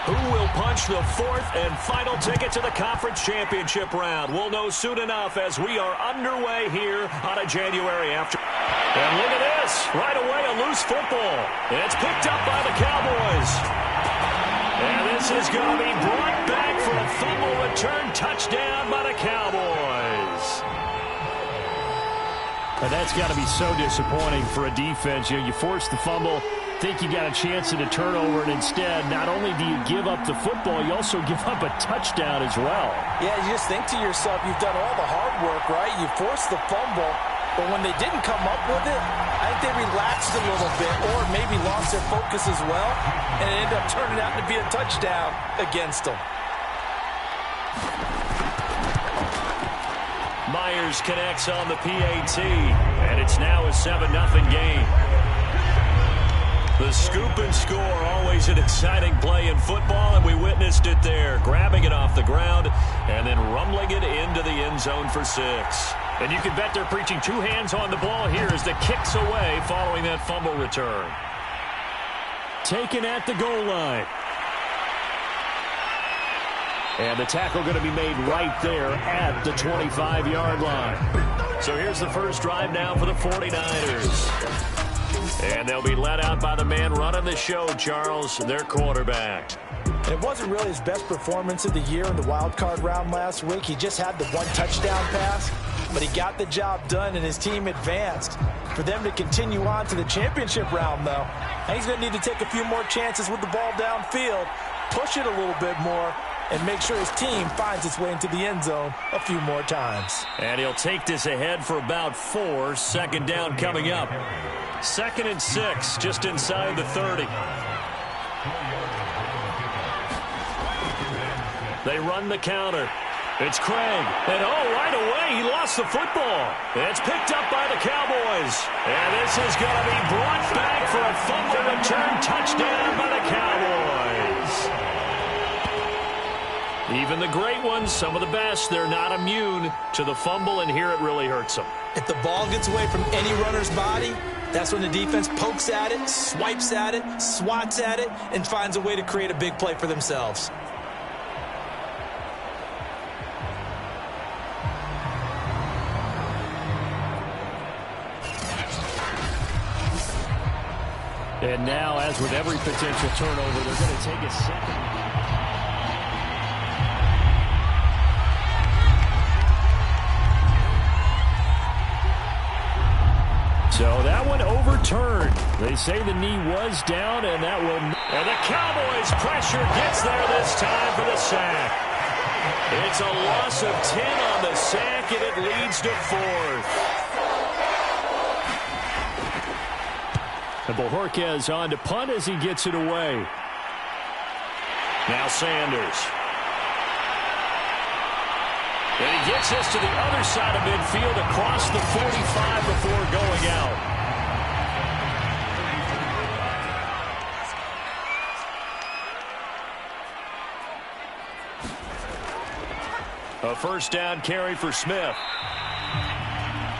Who will punch the fourth and final ticket to the conference championship round? We'll know soon enough as we are underway here on a January after. And look at this. Right away, a loose football. It's picked up by the Cowboys. And this is going to be brought back for a fumble return touchdown by the Cowboys. And that's got to be so disappointing for a defense. You force the fumble, think you got a chance at a turnover, and instead, not only do you give up the football, you also give up a touchdown as well. Yeah, you just think to yourself, you've done all the hard work, right? You forced the fumble, but when they didn't come up with it, I think they relaxed a little bit or maybe lost their focus as well, and it ended up turning out to be a touchdown against them. Myers connects on the PAT, and it's now a 7-0 game. The scoop and score, always an exciting play in football, and we witnessed it there, grabbing it off the ground and then rumbling it into the end zone for 6. And you can bet they're preaching two hands on the ball here as the kick's away following that fumble return. Taken at the goal line. And the tackle going to be made right there at the 25-yard line. So here's the first drive now for the 49ers. And they'll be led out by the man running the show, Charles, their quarterback. And it wasn't really his best performance of the year in the wild card round last week. He just had the one touchdown pass, but he got the job done and his team advanced. For them to continue on to the championship round, though, he's going to need to take a few more chances with the ball downfield, push it a little bit more, and make sure his team finds its way into the end zone a few more times. And he'll take this ahead for about 4. Second down coming up. 2nd and 6, just inside the 30. They run the counter. It's Craig. And right away, he lost the football. It's picked up by the Cowboys. And this is going to be brought back for a fumble return touchdown by the Cowboys. Even the great ones, some of the best, they're not immune to the fumble, and here it really hurts them. If the ball gets away from any runner's body, that's when the defense pokes at it, swipes at it, swats at it, and finds a way to create a big play for themselves. And now, as with every potential turnover, they're going to take a second. So that one overturned. They say the knee was down, and that will... And the Cowboys' pressure gets there this time for the sack. It's a loss of 10 on the sack, and it leads to 4th. And Bojorquez on to punt as he gets it away. Now Sanders. And he gets this to the other side of midfield across the 45 before going out. A first down carry for Smith.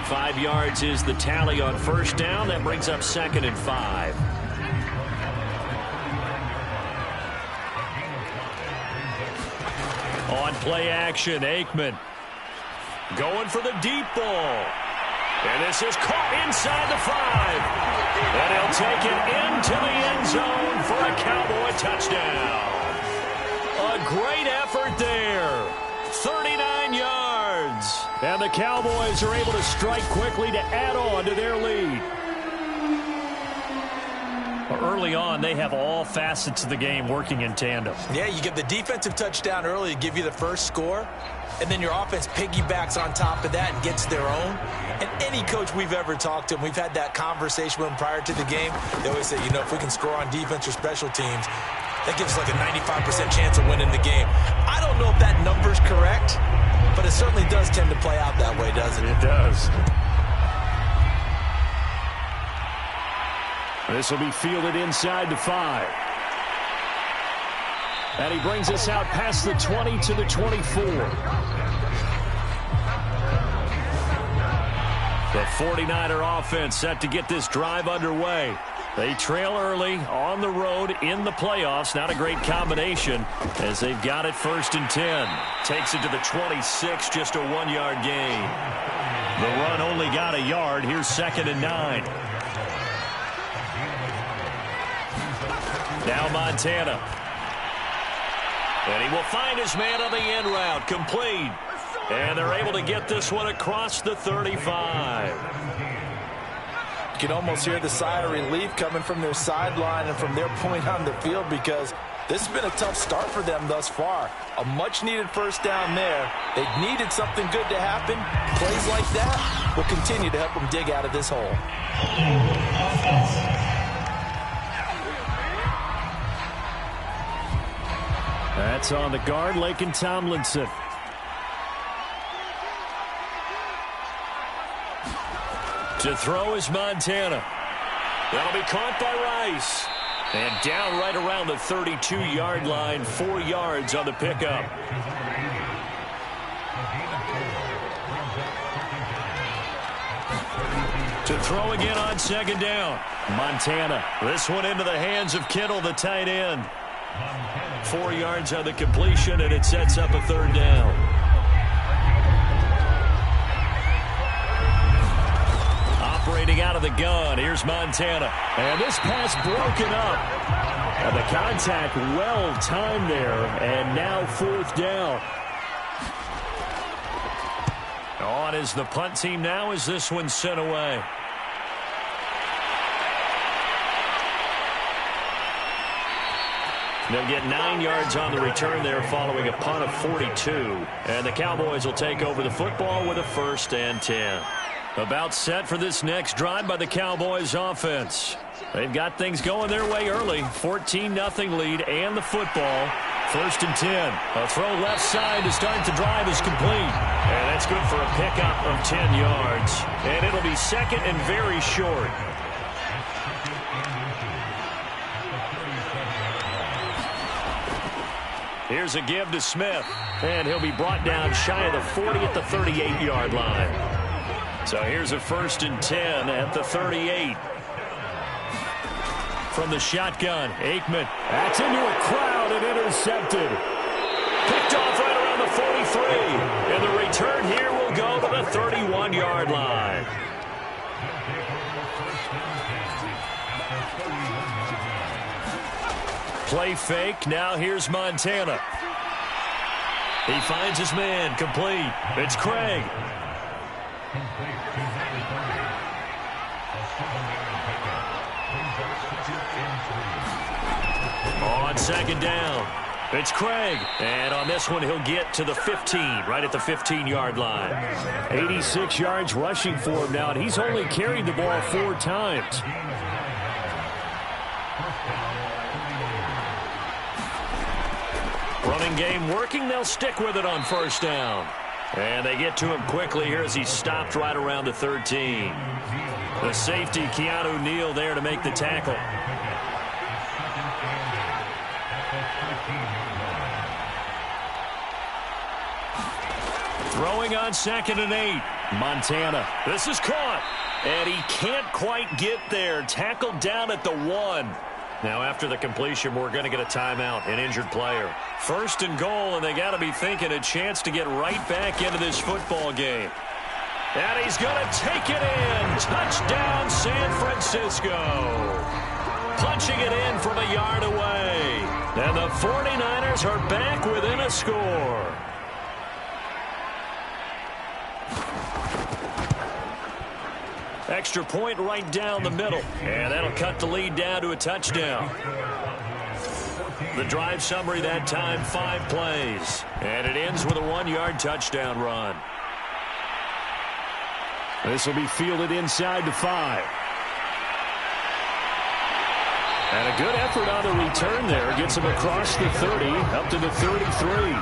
5 yards is the tally on first down. That brings up 2nd and 5. On play action, Aikman going for the deep ball. And this is caught inside the 5. And he'll take it into the end zone for a Cowboy touchdown. A great effort there. 39 yards. And the Cowboys are able to strike quickly to add on to their lead. Early on, they have all facets of the game working in tandem. Yeah, you get the defensive touchdown early to give you the first score, and then your offense piggybacks on top of that and gets their own. And any coach we've ever talked to, and we've had that conversation with them prior to the game, they always say, if we can score on defense or special teams, that gives us like a 95% chance of winning the game. I don't know if that number's correct, but it certainly does tend to play out that way, doesn't it? It does. This will be fielded inside the 5. And he brings us out past the 20 to the 24. The 49er offense set to get this drive underway. They trail early on the road in the playoffs. Not a great combination as they've got it 1st and 10. Takes it to the 26, just a 1-yard gain. The run only got a yard. Here's 2nd and 9. Now Montana. And he will find his man on the end route. Complete. And they're able to get this one across the 35. You can almost hear the sigh of relief coming from their sideline and from their point on the field, because this has been a tough start for them thus far. A much-needed 1st down there. They needed something good to happen. Plays like that will continue to help them dig out of this hole. That's on the guard, Laken Tomlinson. To throw is Montana. That'll be caught by Rice. And down right around the 32-yard line, 4 yards on the pickup. To throw again on 2nd down. Montana. This one into the hands of Kittle, the tight end. 4 yards on the completion, and it sets up a 3rd down. Operating out of the gun, here's Montana. And this pass broken up. And the contact well timed there, and now 4th down. On is the punt team now as this one's sent away. They'll get 9 yards on the return there following a punt of 42. And the Cowboys will take over the football with a 1st and 10. About set for this next drive by the Cowboys offense. They've got things going their way early. 14-0 lead and the football. 1st and 10. A throw left side to start the drive is complete. And that's good for a pickup of 10 yards. And it'll be 2nd and very short. Here's a give to Smith. And he'll be brought down shy of the 40 at the 38-yard line. So here's a 1st and 10 at the 38. From the shotgun, Aikman. That's into a crowd and intercepted. Picked off right around the 43. And the return here will go to the 31-yard line. Play fake. Now here's Montana. He finds his man. Complete. It's Craig. On 2nd down, it's Craig. And on this one, he'll get to the 15, right at the 15-yard line. 86 yards rushing for him now, and he's only carried the ball 4 times. Running game working. They'll stick with it on 1st down. And they get to him quickly here as he's stopped right around the 13. The safety, Keanu Neal, there to make the tackle. Throwing on 2nd and 8. Montana. This is caught. And he can't quite get there. Tackled down at the 1. Now, after the completion, we're going to get a timeout, an injured player. 1st and goal, and they got to be thinking a chance to get right back into this football game. And he's going to take it in. Touchdown, San Francisco. Punching it in from a yard away. And the 49ers are back within a score. Extra point right down the middle. And that'll cut the lead down to a touchdown. The drive summary that time, 5 plays. And it ends with a 1-yard touchdown run. This will be fielded inside the 5. And a good effort on the return there. Gets him across the 30, up to the 33.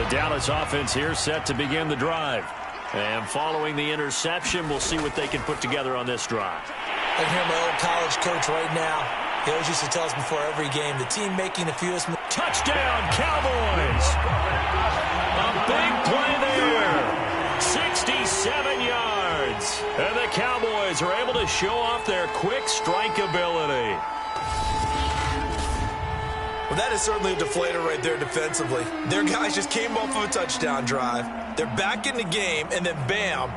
The Dallas offense here set to begin the drive. And following the interception, we'll see what they can put together on this drive. I can hear my old college coach right now. He always used to tell us before every game, the team making the fewest moves. Touchdown, Cowboys! A big play there. 66 Cowboys are able to show off their quick strike ability. Well, that is certainly a deflator right there defensively. Their guys just came off of a touchdown drive. They're back in the game, and then bam,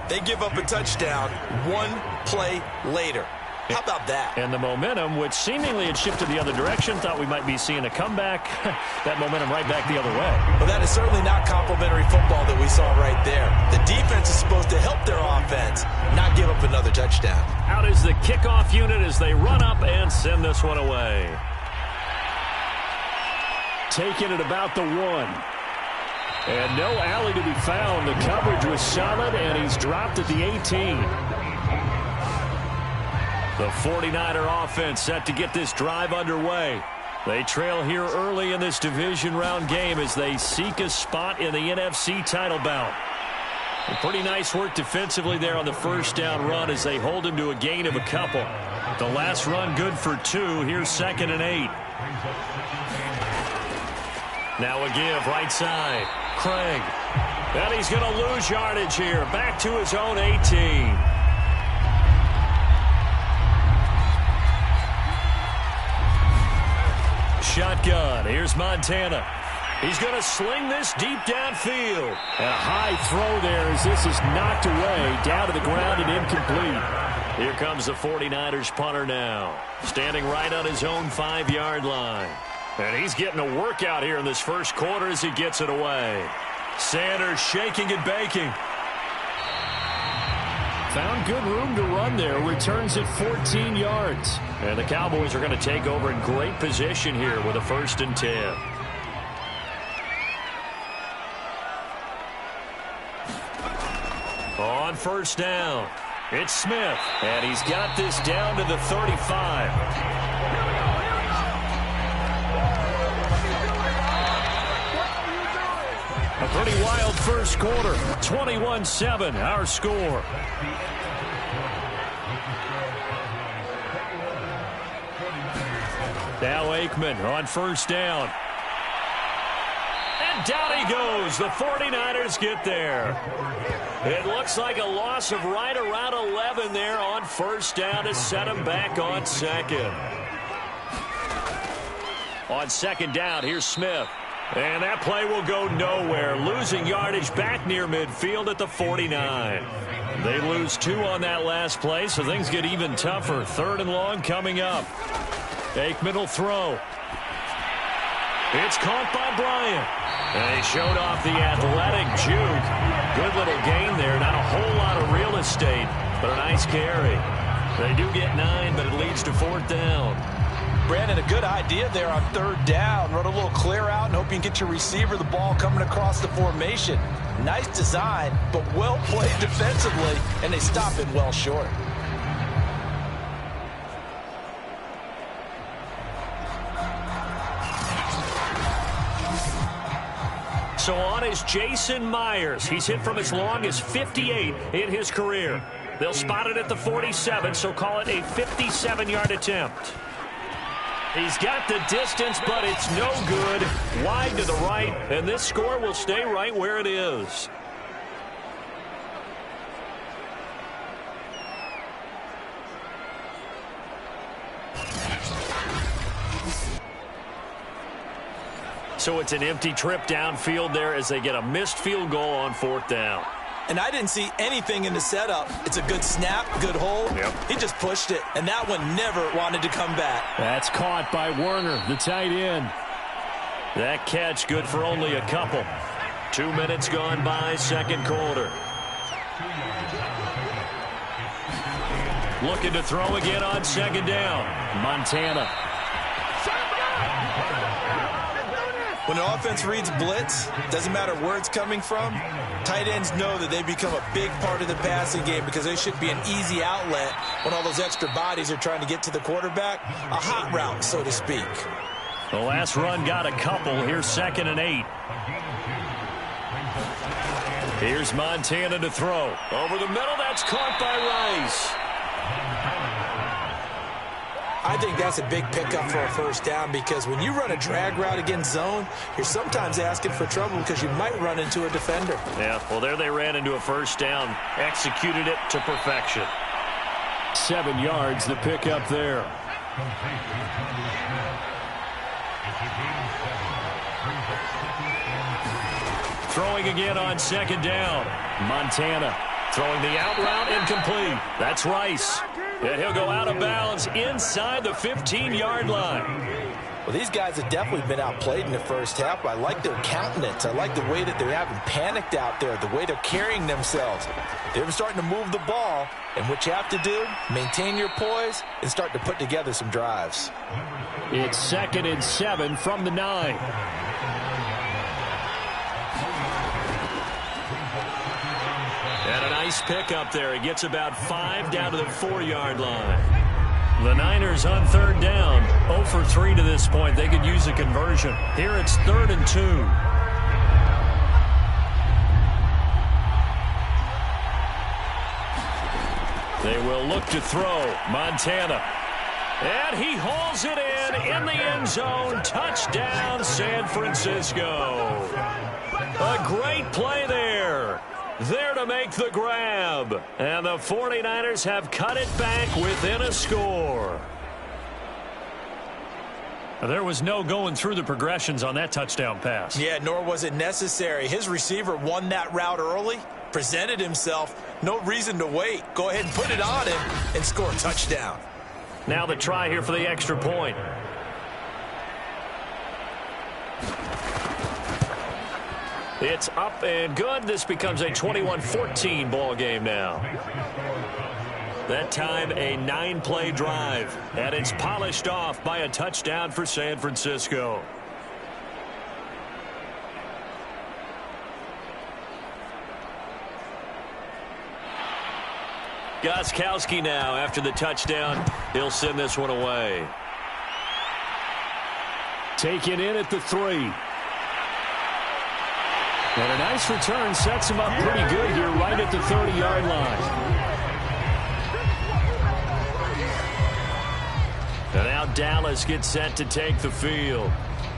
they give up a touchdown one play later. How about that? And the momentum, which seemingly had shifted the other direction, thought we might be seeing a comeback. That momentum right back the other way. Well, that is certainly not complimentary football that we saw right there. The defense is supposed to help their offense, not give up another touchdown. Out is the kickoff unit as they run up and send this one away. Taking it about the 1. And no alley to be found. The coverage was solid, and he's dropped at the 18. The 49er offense set to get this drive underway. They trail here early in this division round game as they seek a spot in the NFC title bout. Pretty nice work defensively there on the first down run as they hold him to a gain of a couple. The last run good for 2. Here's 2nd and 8. Now a give right side. Craig. And he's going to lose yardage here. Back to his own 18. Shotgun. Here's Montana. He's going to sling this deep downfield. And a high throw there as this is knocked away, down to the ground and incomplete. Here comes the 49ers punter now. Standing right on his own 5-yard line. And he's getting a workout here in this first quarter as he gets it away. Sanders shaking and baking. Found good room to run there. Returns at 14 yards. And the Cowboys are going to take over in great position here with a 1st and 10. On 1st down, it's Smith. And he's got this down to the 35. A pretty wild first quarter. 21-7, our score. Now Aikman on 1st down. And down he goes. The 49ers get there. It looks like a loss of right around 11 there on 1st down to set him back on 2nd. On 2nd down, here's Smith. And that play will go nowhere. Losing yardage back near midfield at the 49. They lose 2 on that last play, so things get even tougher. 3rd and long coming up. Aikman will throw. It's caught by Bryant. And he showed off the athletic juke. Good little gain there. Not a whole lot of real estate, but a nice carry. They do get 9, but it leads to 4th down. Brandon, a good idea there on 3rd down. Run a little clear out and hope you can get your receiver the ball coming across the formation. Nice design, but well played defensively, and they stop it well short. So on is Jason Myers. He's hit from as long as 58 in his career. They'll spot it at the 47, so call it a 57-yard attempt. He's got the distance, but it's no good. Wide to the right, and this score will stay right where it is. So it's an empty trip downfield there as they get a missed field goal on 4th down. And I didn't see anything in the setup. It's a good snap, good hold. Yep. He just pushed it, and that one never wanted to come back. That's caught by Werner, the tight end. That catch good for only a couple. 2 minutes gone by, 2nd quarter. Looking to throw again on 2nd down. Montana. When an offense reads blitz, doesn't matter where it's coming from, tight ends know that they become a big part of the passing game because they should be an easy outlet when all those extra bodies are trying to get to the quarterback. A hot route, so to speak. The last run got a couple. Here's 2nd and 8. Here's Montana to throw. Over the middle, that's caught by Rice. I think that's a big pickup for a first down because when you run a drag route against zone, you're sometimes asking for trouble because you might run into a defender. Yeah, well, there they ran into a first down, executed it to perfection. 7 yards, the pickup there. Throwing again on second down. Montana throwing the out route, incomplete. That's Rice. And he'll go out of bounds inside the 15-yard line. Well, these guys have definitely been outplayed in the first half, but I like their countenance. I like the way that they're having panicked out there, the way they're carrying themselves. They're starting to move the ball, and what you have to do, maintain your poise and start to put together some drives. It's 2nd and 7 from the 9. And a nice pick up there. He gets about 5 down to the 4-yard line. The Niners on third down, 0 for 3 to this point. They could use a conversion. Here it's 3rd and 2. They will look to throw. Montana. And he hauls it in the end zone. Touchdown, San Francisco. A great play there. There to make the grab. And the 49ers have cut it back within a score. There was no going through the progressions on that touchdown pass. Yeah, nor was it necessary. His receiver won that route early, presented himself. No reason to wait. Go ahead and put it on him and score a touchdown. Now the try here for the extra point. It's up and good. This becomes a 21-14 ball game now. That time a 9-play drive, and it's polished off by a touchdown for San Francisco. Gostkowski now after the touchdown. He'll send this one away. Taken in at the 3. And a nice return sets him up pretty good here right at the 30-yard line. And now Dallas gets set to take the field.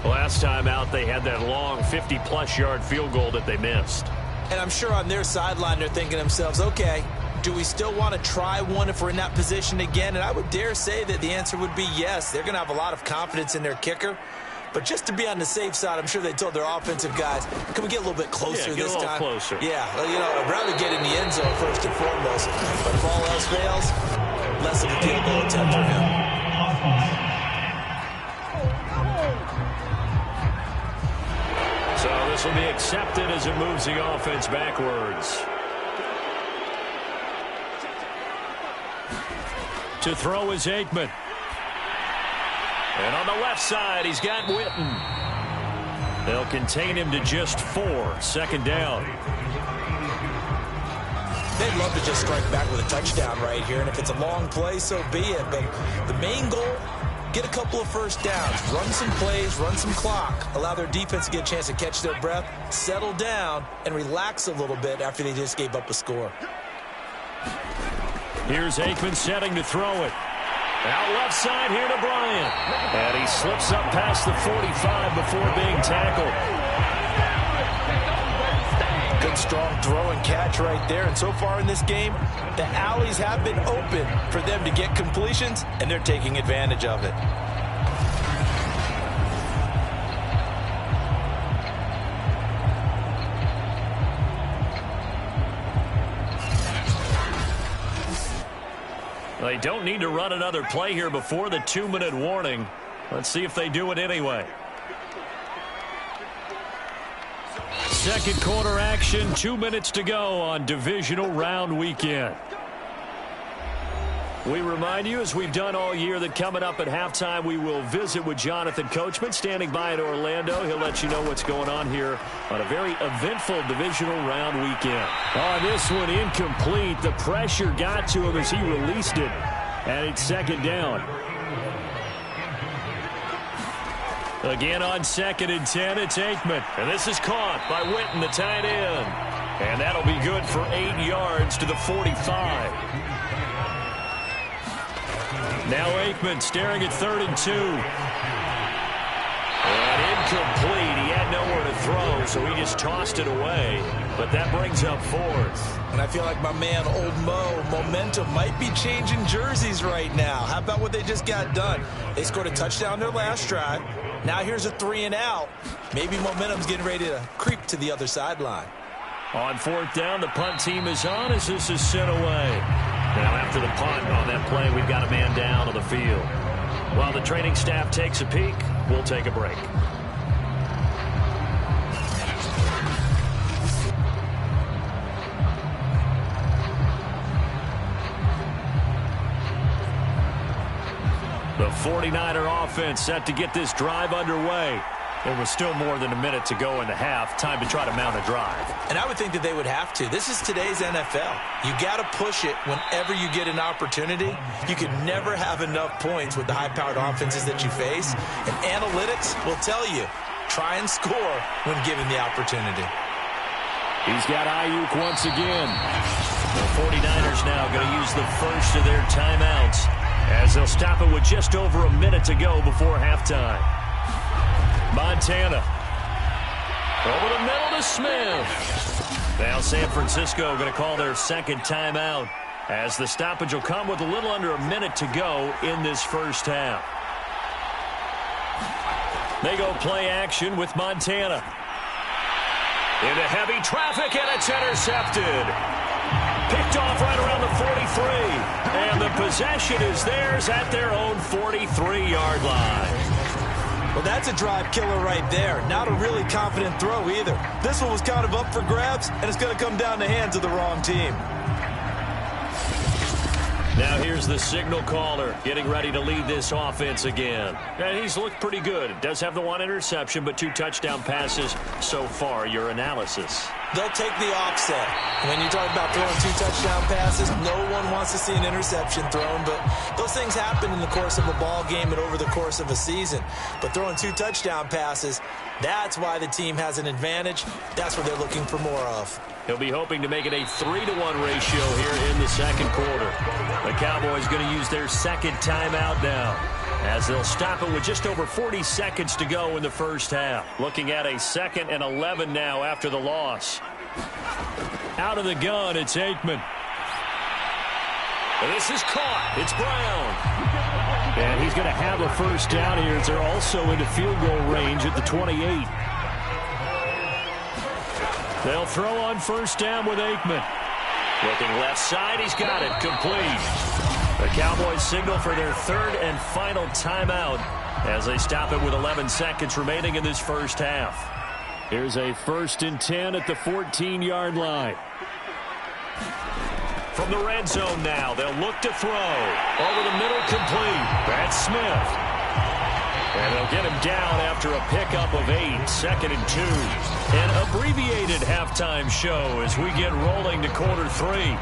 Last time out, they had that long 50-plus yard field goal that they missed. And I'm sure on their sideline they're thinking to themselves, okay, do we still want to try one if we're in that position again? And I would dare say that the answer would be yes. They're going to have a lot of confidence in their kicker. But just to be on the safe side, I'm sure they told their offensive guys, can we get a little bit closer this time? Closer. Yeah, you know, I'd rather get in the end zone first and foremost. But if all else fails, less of a field goal attempt for him. So this will be accepted as it moves the offense backwards. To throw is Aikman. And on the left side, he's got Witten. They'll contain him to just 4. 2nd down. They'd love to just strike back with a touchdown right here. And if it's a long play, so be it. But the main goal, get a couple of first downs. Run some plays, run some clock. Allow their defense to get a chance to catch their breath, settle down, and relax a little bit after they just gave up a score. Here's Aikman setting to throw it. Out left side here to Bryant. And he slips up past the 45 before being tackled. Good strong throw and catch right there. And so far in this game, the alleys have been open for them to get completions, and they're taking advantage of it. They don't need to run another play here before the 2-minute warning. Let's see if they do it anyway. Second quarter action, 2 minutes to go on divisional round weekend. We remind you, as we've done all year, that coming up at halftime, we will visit with Jonathan Coachman, standing by in Orlando. He'll let you know what's going on here on a very eventful divisional round weekend. On this one, incomplete. The pressure got to him as he released it, and it's 2nd down. Again on 2nd and 10, it's Aikman. And this is caught by Witten, the tight end. And that'll be good for 8 yards to the 45. Now Aikman staring at 3rd and 2. And incomplete. He had nowhere to throw, so he just tossed it away. But that brings up 4th. And I feel like my man, Old Mo, momentum might be changing jerseys right now. How about what they just got done? They scored a touchdown their last drive. Now here's a 3 and out. Maybe momentum's getting ready to creep to the other sideline. On 4th down, the punt team is on as this is sent away. Now after the punt on that play, we've got a man down on the field. While the training staff takes a peek, we'll take a break. The 49er offense set to get this drive underway. There was still more than a minute to go in the half. Time to try to mount a drive. And I would think that they would have to. This is today's NFL. You got to push it whenever you get an opportunity. You can never have enough points with the high-powered offenses that you face. And analytics will tell you, try and score when given the opportunity. He's got Ayuk once again. The 49ers now going to use the first of their timeouts as they'll stop it with just over a minute to go before halftime. Montana. Over the middle to Smith. Now San Francisco going to call their second timeout as the stoppage will come with a little under a minute to go in this first half. They go play action with Montana. Into heavy traffic, and it's intercepted. Picked off right around the 43. And the possession is theirs at their own 43-yard line. Well, that's a drive killer right there. Not a really confident throw either. This one was kind of up for grabs, and it's going to come down the hands of the wrong team. Now here's the signal caller getting ready to lead this offense again. And he's looked pretty good. Does have the one interception, but 2 touchdown passes so far. Your analysis. They'll take the offset. When you talk about throwing 2 touchdown passes, no one wants to see an interception thrown, but those things happen in the course of a ball game and over the course of a season. But throwing 2 touchdown passes, that's why the team has an advantage. That's what they're looking for more of. He'll be hoping to make it a 3-to-1 ratio here in the second quarter. The Cowboys going to use their second timeout now as they'll stop it with just over 40 seconds to go in the first half. Looking at a 2nd and 11 now after the loss. Out of the gun, it's Aikman. This is caught. It's Brown. And he's going to have a first down here as they're also into field goal range at the 28. They'll throw on first down with Aikman. Looking left side, he's got it. Complete. The Cowboys signal for their 3rd and final timeout as they stop it with 11 seconds remaining in this first half. Here's a 1st and 10 at the 14-yard line. From the red zone now, they'll look to throw. Over the middle, complete. That's Smith. And they'll get him down after a pickup of 8, 2nd and 2. An abbreviated halftime show as we get rolling to quarter 3.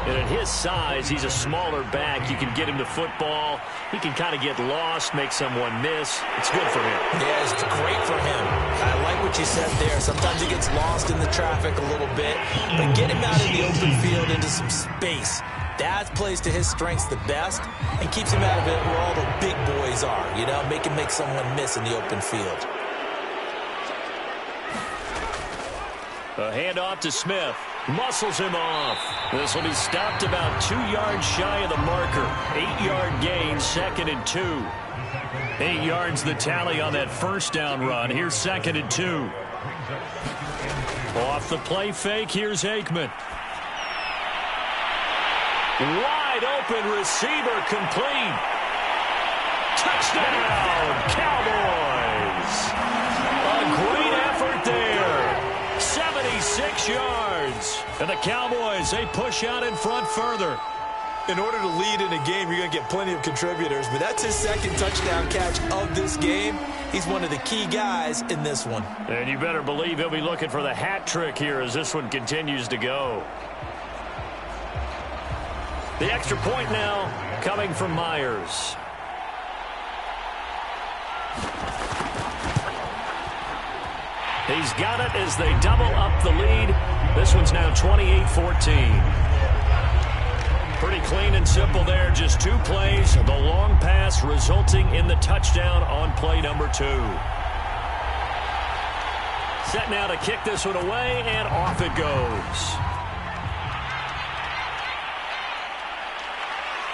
And at his size, he's a smaller back. You can get him the football. He can kind of get lost, make someone miss. It's good for him. Yeah, it's great for him. I like what you said there. Sometimes he gets lost in the traffic a little bit. But get him out in the open field into some space. That plays to his strengths the best and keeps him out of it where all the big boys are. You know, make him make someone miss in the open field. A handoff to Smith. Muscles him off. This will be stopped about 2 yards shy of the marker. 8-yard gain, 2nd and 2. 8 yards the tally on that first down run. Here's 2nd and 2. Off the play fake, here's Aikman. Wide open receiver, complete. Touchdown, Cowboys. A great effort there. 76 yards. And the Cowboys, they push out in front further. In order to lead in a game, you're going to get plenty of contributors, but that's his 2nd touchdown catch of this game. He's one of the key guys in this one. And you better believe he'll be looking for the hat trick here as this one continues to go. The extra point now coming from Myers. He's got it as they double up the lead. This one's now 28-14. Pretty clean and simple there. Just 2 plays. The long pass resulting in the touchdown on play number 2. Set now to kick this one away, and off it goes.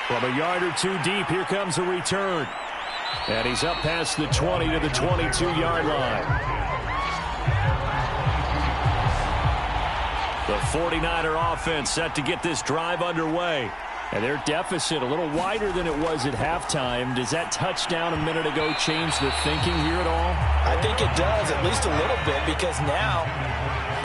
From a yard or 2 deep, here comes a return. And he's up past the 20 to the 22-yard line. The 49er offense set to get this drive underway. And their deficit a little wider than it was at halftime. Does that touchdown a minute ago change the thinking here at all? I think it does, at least a little bit, because now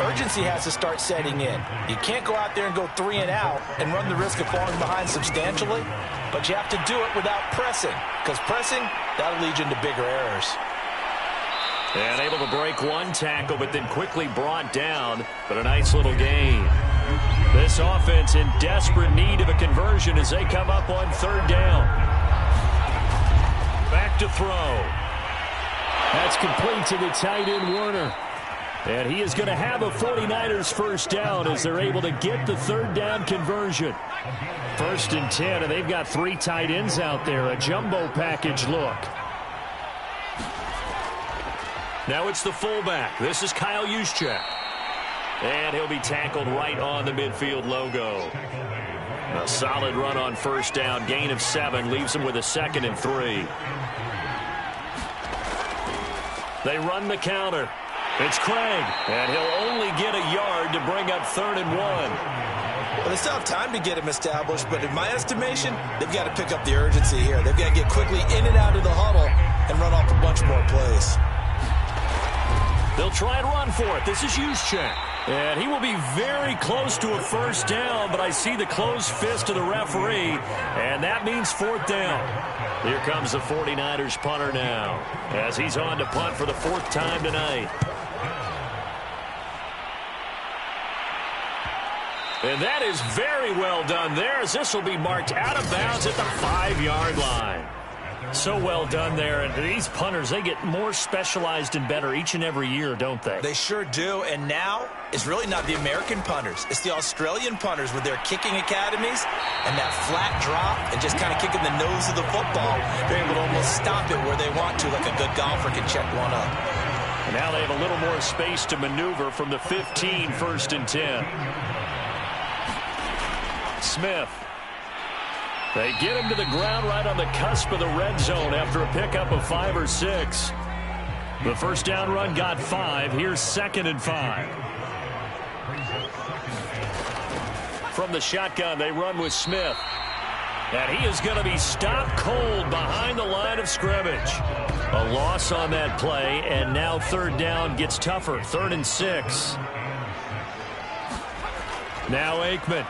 urgency has to start setting in. You can't go out there and go 3 and out and run the risk of falling behind substantially, but you have to do it without pressing, because pressing, that'll lead you into bigger errors. And able to break 1 tackle, but then quickly brought down, but a nice little gain. This offense in desperate need of a conversion as they come up on 3rd down. Back to throw. That's complete to the tight end, Werner. And he is going to have a 49ers first down as they're able to get the 3rd down conversion. 1st and 10, and they've got 3 tight ends out there. A jumbo package look. Now it's the fullback. This is Kyle Juszczyk. And he'll be tackled right on the midfield logo. A solid run on 1st down. Gain of 7 leaves him with a 2nd and 3. They run the counter. It's Craig. And he'll only get a yard to bring up 3rd and 1. Well, they still have time to get him established, but in my estimation, they've got to pick up the urgency here. They've got to get quickly in and out of the huddle and run off a bunch more plays. They'll try and run for it. This is Juszczyk. And he will be very close to a 1st down, but I see the closed fist of the referee, and that means 4th down. Here comes the 49ers punter now, as he's on to punt for the 4th time tonight. And that is very well done there, as this will be marked out of bounds at the 5-yard line. So well done there, and these punters, they get more specialized and better each and every year, don't they? They sure do, and now it's really not the American punters. It's the Australian punters with their kicking academies and that flat drop and just kind of kicking the nose of the football. They're able to almost stop it where they want to, like a good golfer can check one up. And now they have a little more space to maneuver from the 15, 1st and 10. Smith. They get him to the ground right on the cusp of the red zone after a pickup of 5 or 6. The 1st down run got 5. Here's 2nd and 5. From the shotgun, they run with Smith. And he is going to be stopped cold behind the line of scrimmage. A loss on that play, and now 3rd down gets tougher. 3rd and 6. Now Aikman.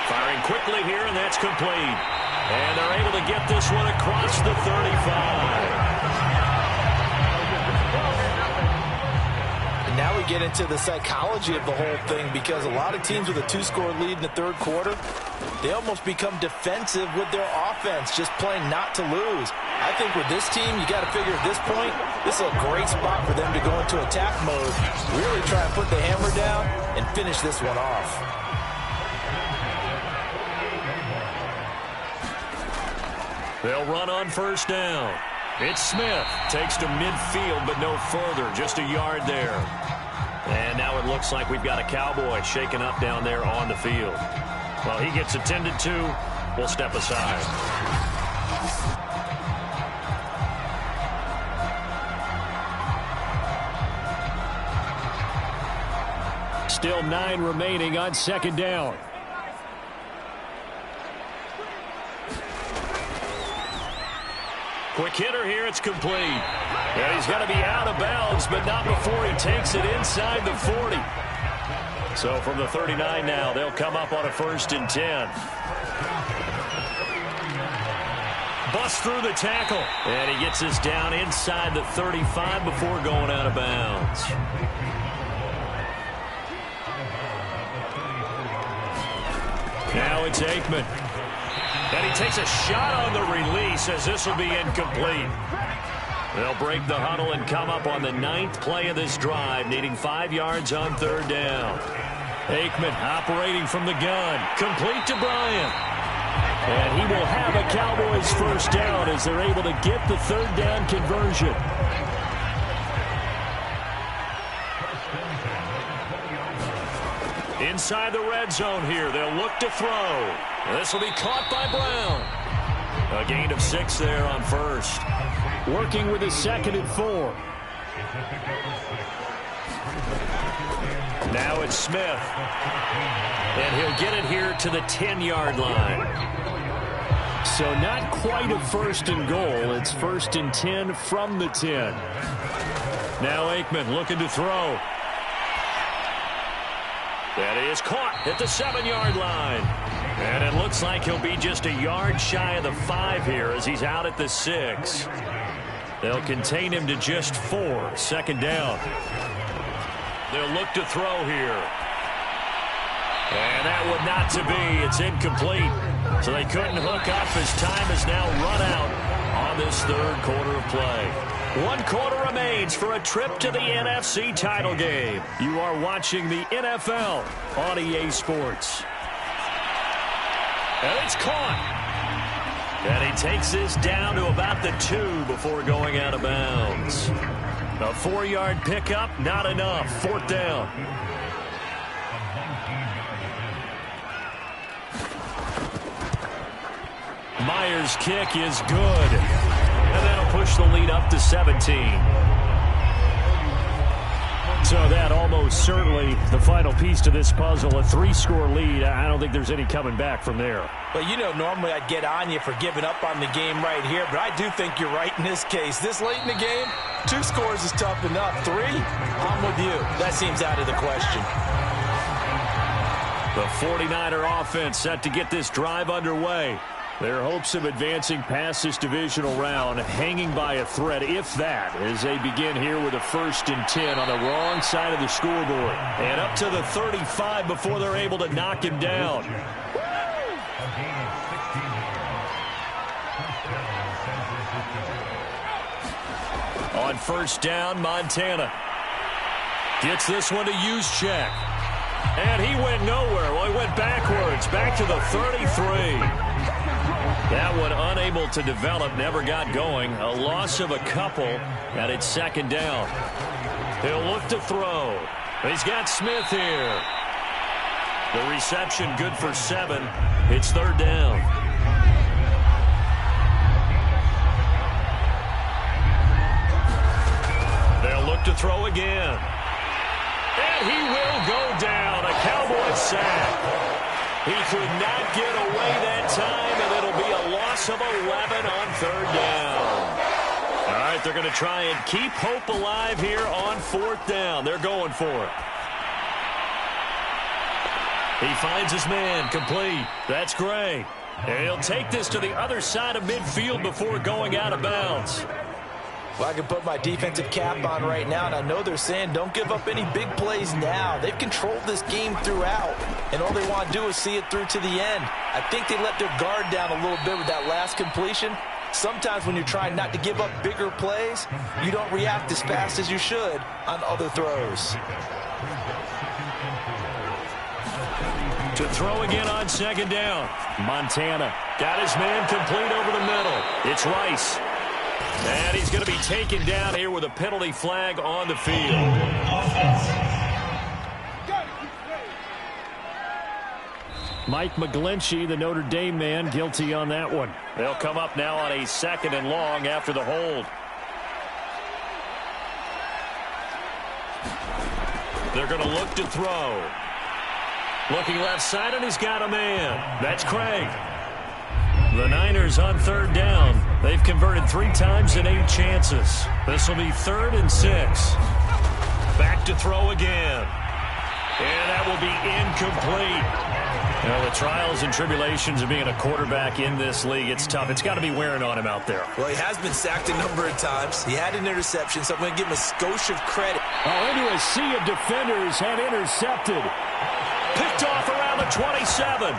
Firing quickly here, and that's complete. And they're able to get this one across the 35. And now we get into the psychology of the whole thing, because a lot of teams with a 2-score lead in the 3rd quarter, they almost become defensive with their offense, just playing not to lose. I think with this team, you got to figure at this point, this is a great spot for them to go into attack mode, really try and put the hammer down and finish this one off. They'll run on 1st down. It's Smith. Takes to midfield, but no further. Just a yard there. And now it looks like we've got a Cowboy shaken up down there on the field. Well, he gets attended to. We'll step aside. Still 9 remaining on 2nd down. Quick hitter here, it's complete. And he's going to be out of bounds, but not before he takes it inside the 40. So from the 39 now, they'll come up on a 1st and 10. Bust through the tackle. And he gets us down inside the 35 before going out of bounds. Now it's Aikman. And he takes a shot on the release, as this will be incomplete. They'll break the huddle and come up on the 9th play of this drive, needing 5 yards on 3rd down. Aikman operating from the gun. Complete to Bryant. And he will have a Cowboys first down as they're able to get the third down conversion. Inside the red zone here, they'll look to throw. This will be caught by Brown. A gain of 6 there on first. Working with his 2nd and 4. Now it's Smith. And he'll get it here to the 10-yard line. So not quite a 1st and goal. It's 1st and 10 from the 10. Now Aikman looking to throw. That is caught at the 7-yard line. And it looks like he'll be just a yard shy of the 5 here as he's out at the 6. They'll contain him to just 4. 2nd down. They'll look to throw here. And that would not to be. It's incomplete. So they couldn't hook up as time has now run out on this 3rd quarter of play. 1 quarter remains for a trip to the NFC title game. You are watching the NFL on EA Sports. And it's caught. And he takes this down to about the 2 before going out of bounds. A 4-yard pickup, not enough. 4th down. Myers' kick is good. And that'll push the lead up to 17. So that almost certainly the final piece to this puzzle. A 3-score lead. I don't think there's any coming back from there. Well, you know, normally I'd get on you for giving up on the game right here, but I do think you're right in this case. This late in the game, 2 scores is tough enough. 3, I'm with you. That seems out of the question. The 49er offense set to get this drive underway. Their hopes of advancing past this divisional round hanging by a thread, if that, as they begin here with a 1st and 10 on the wrong side of the scoreboard. And up to the 35 before they're able to knock him down. On 1st down, Montana gets this one to Juszczyk. And he went nowhere. Well, he went backwards, back to the 33. That one unable to develop, never got going. A loss of a couple, and it's 2nd down. He'll look to throw. He's got Smith here. The reception good for 7. It's 3rd down. They'll look to throw again. And he will go down. A Cowboys sack. He could not get away that time, and it'll be a loss of 11 on 3rd down. All right, they're going to try and keep hope alive here on 4th down. They're going for it. He finds his man, complete. That's great. And he'll take this to the other side of midfield before going out of bounds. Well, I can put my defensive cap on right now, and I know they're saying don't give up any big plays now. They've controlled this game throughout, and all they want to do is see it through to the end. I think they let their guard down a little bit with that last completion. Sometimes when you're trying not to give up bigger plays, you don't react as fast as you should on other throws. To throw again on 2nd down. Montana got his man complete over the middle. It's Rice. And he's going to be taken down here with a penalty flag on the field. Mike McGlinchey, the Notre Dame man, guilty on that one. They'll come up now on a 2nd and long after the hold. They're going to look to throw. Looking left side, and he's got a man. That's Craig. The Niners on 3rd down. They've converted 3 times in 8 chances. This will be 3rd and 6. Back to throw again. And that will be incomplete. You know, the trials and tribulations of being a quarterback in this league, it's tough. It's got to be wearing on him out there. Well, he has been sacked a number of times. He had an interception, so I'm going to give him a skosh of credit. Oh, into a sea of defenders and intercepted. Picked off around the 27.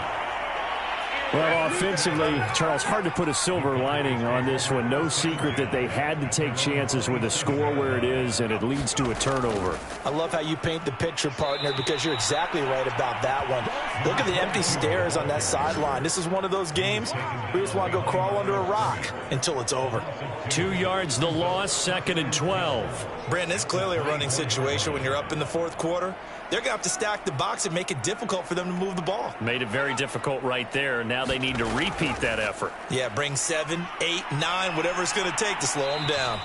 Well, offensively, Charles, hard to put a silver lining on this one. No secret that they had to take chances with a score where it is, and it leads to a turnover. I love how you paint the picture, partner, because you're exactly right about that one. Look at the empty stares on that sideline. This is one of those games we just want to go crawl under a rock until it's over. 2 yards the loss, 2nd and 12. Brandon, it's clearly a running situation when you're up in the fourth quarter. They're going to have to stack the box and make it difficult for them to move the ball. Made it very difficult right there. Now they need to repeat that effort. Yeah, bring 7, 8, 9, whatever it's going to take to slow them down.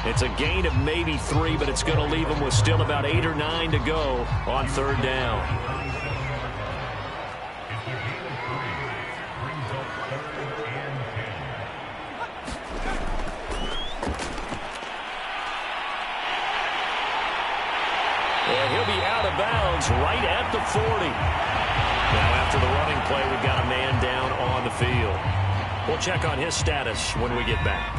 It's a gain of maybe 3, but it's going to leave them with still about 8 or 9 to go on 3rd down. And he'll be out of bounds right at the 40. Now after the running play, we've got a man down on the field. We'll check on his status when we get back.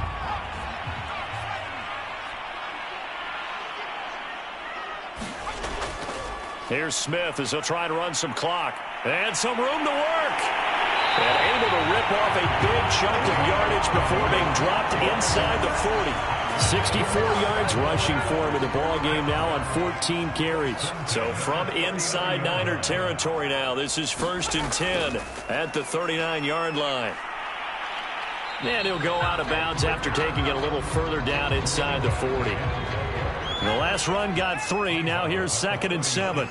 Here's Smith as he'll try to run some clock. And some room to work. And able to rip off a big chunk of yardage before being dropped inside the 40. 64 yards rushing for him in the ball game now on 14 carries. So from inside Niner territory now, this is 1st and 10 at the 39-yard line. And he'll go out of bounds after taking it a little further down inside the 40. The last run got 3. Now here's 2nd and 7.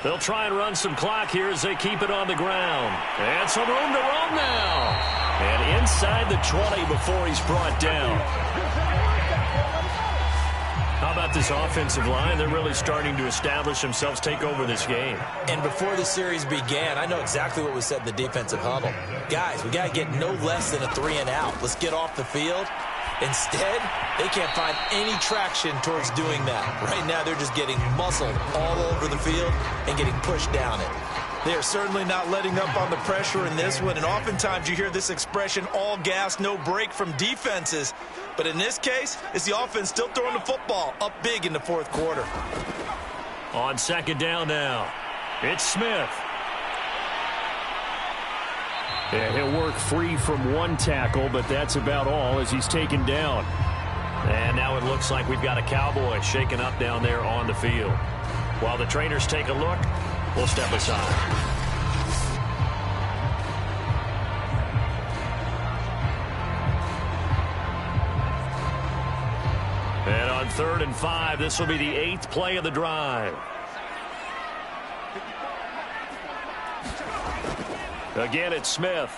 They'll try and run some clock here as they keep it on the ground. And some room to roam now. And inside the 20 before he's brought down. How about this offensive line? They're really starting to establish themselves, take over this game. And before the series began, I know exactly what was said in the defensive huddle. Guys, we got to get no less than a 3 and out. Let's get off the field. Instead, they can't find any traction towards doing that. Right now, they're just getting muscled all over the field and getting pushed down it. They are certainly not letting up on the pressure in this one, and oftentimes you hear this expression, all gas, no break from defenses. But in this case, it's the offense still throwing the football up big in the fourth quarter. On 2nd down now, it's Smith. Yeah, he'll work free from 1 tackle, but that's about all as he's taken down. And now it looks like we've got a Cowboy shaken up down there on the field. While the trainers take a look, we'll step aside. And on 3rd and 5, this will be the 8th play of the drive. Again, it's Smith.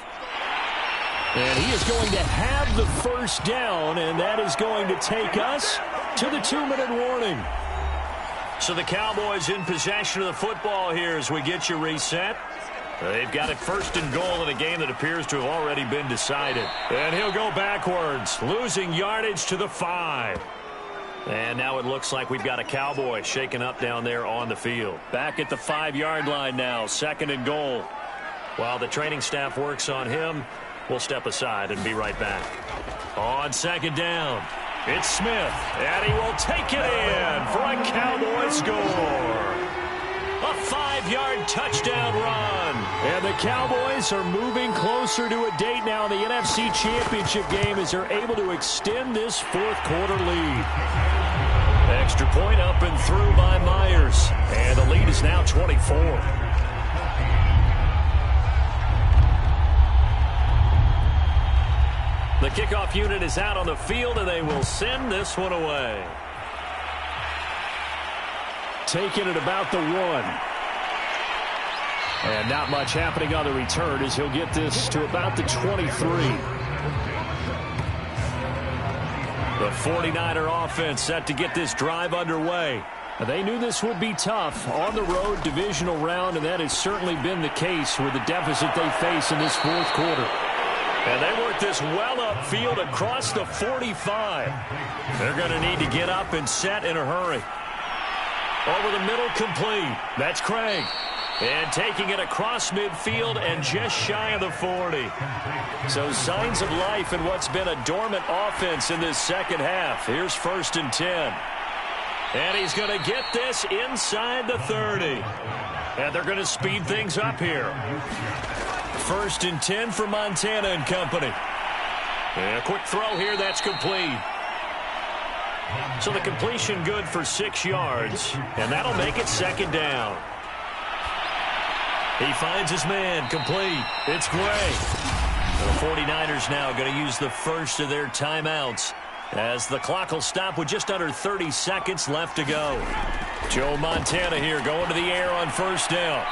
And he is going to have the first down, and that is going to take us to the 2-minute warning. So the Cowboys in possession of the football here as we get you reset. They've got it 1st and goal in a game that appears to have already been decided. And he'll go backwards, losing yardage to the 5. And now it looks like we've got a Cowboy shaken up down there on the field. Back at the 5-yard line now, 2nd and goal. While the training staff works on him, we'll step aside and be right back. On 2nd down, it's Smith, and he will take it in for a Cowboy score. A 5-yard touchdown run. And the Cowboys are moving closer to a date now in the NFC Championship game as they're able to extend this fourth quarter lead. Extra point up and through by Myers. And the lead is now 24. The kickoff unit is out on the field, and they will send this one away. Taking it about the 1. And not much happening on the return as he'll get this to about the 23. The 49er offense set to get this drive underway. They knew this would be tough on the road divisional round, and that has certainly been the case with the deficit they face in this fourth quarter. And they work this well upfield across the 45. They're going to need to get up and set in a hurry. Over the middle, complete. That's Craig. And taking it across midfield and just shy of the 40. So signs of life in what's been a dormant offense in this second half. Here's 1st and 10. And he's going to get this inside the 30. And they're going to speed things up here. 1st and 10 for Montana and company. And a quick throw here, that's complete. So the completion good for 6 yards, and that'll make it 2nd down. He finds his man, complete. It's Gray. The 49ers now going to use the first of their timeouts as the clock will stop with just under 30 seconds left to go. Joe Montana here going to the air on 1st down.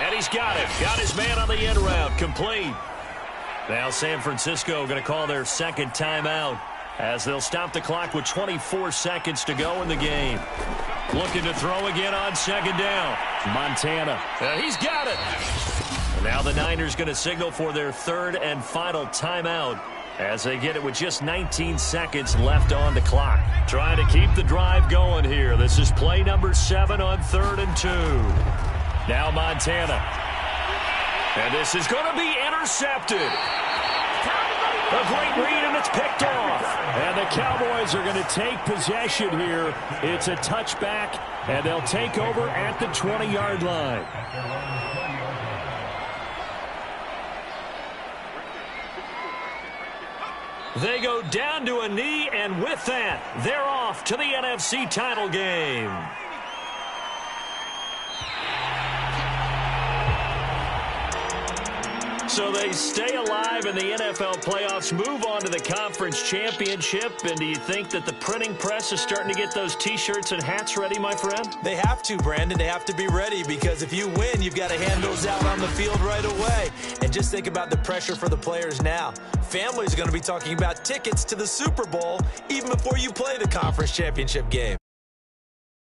And he's got it. Got his man on the end route, complete. Now San Francisco going to call their 2nd timeout as they'll stop the clock with 24 seconds to go in the game. Looking to throw again on 2nd down. Montana. He's got it. And now the Niners going to signal for their 3rd and final timeout as they get it with just 19 seconds left on the clock. Trying to keep the drive going here. This is play number 7 on 3rd and 2. Now Montana. And this is going to be intercepted. A great read, and it's picked off. And the Cowboys are going to take possession here. It's a touchback, and they'll take over at the 20-yard line. They go down to a knee, and with that, they're off to the NFC title game. So they stay alive in the NFL playoffs, move on to the conference championship. And do you think that the printing press is starting to get those T-shirts and hats ready, my friend? They have to, Brandon. They have to be ready because if you win, you've got to hand those out on the field right away. And just think about the pressure for the players now. Families are going to be talking about tickets to the Super Bowl even before you play the conference championship game.